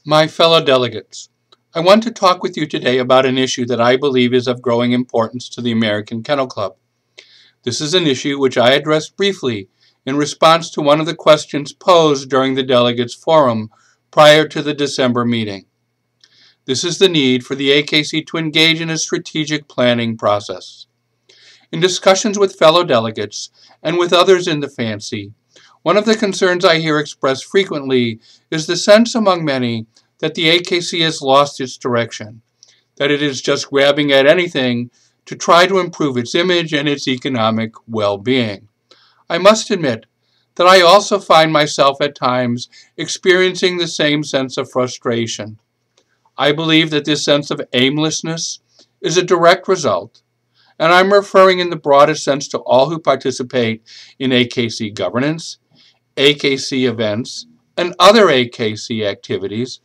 My fellow delegates, I want to talk with you today about an issue that I believe is of growing importance to the American Kennel Club. This is an issue which I addressed briefly in response to one of the questions posed during the delegates' forum prior to the December meeting. This is the need for the AKC to engage in a strategic planning process. In discussions with fellow delegates and with others in the fancy, one of the concerns I hear expressed frequently is the sense among many that the AKC has lost its direction, that it is just grabbing at anything to try to improve its image and its economic well-being. I must admit that I also find myself at times experiencing the same sense of frustration. I believe that this sense of aimlessness is a direct result, and I'm referring in the broadest sense to all who participate in AKC governance, AKC events, and other AKC activities,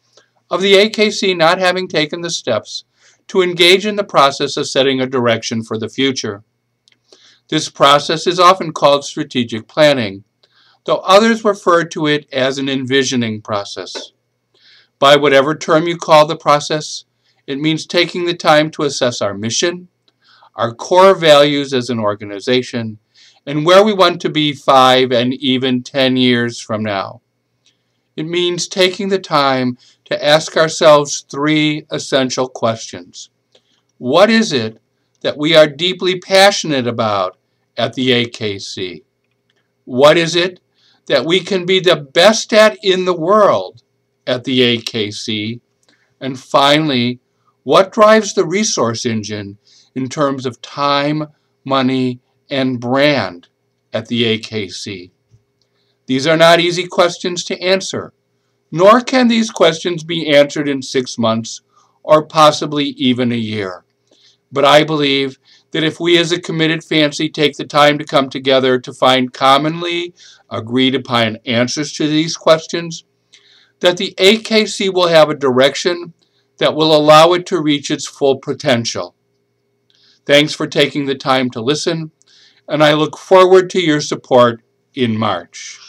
of the AKC not having taken the steps to engage in the process of setting a direction for the future. This process is often called strategic planning, though others refer to it as an envisioning process. By whatever term you call the process, it means taking the time to assess our mission, our core values as an organization, and where we want to be 5 and even 10 years from now. It means taking the time to ask ourselves 3 essential questions. What is it that we are deeply passionate about at the AKC? What is it that we can be the best at in the world at the AKC? And finally, what drives the resource engine in terms of time, money, and brand at the AKC? These are not easy questions to answer, nor can these questions be answered in 6 months or possibly even a year. But I believe that if we as a committed fancy take the time to come together to find commonly agreed upon answers to these questions, that the AKC will have a direction that will allow it to reach its full potential. Thanks for taking the time to listen, and I look forward to your support in March.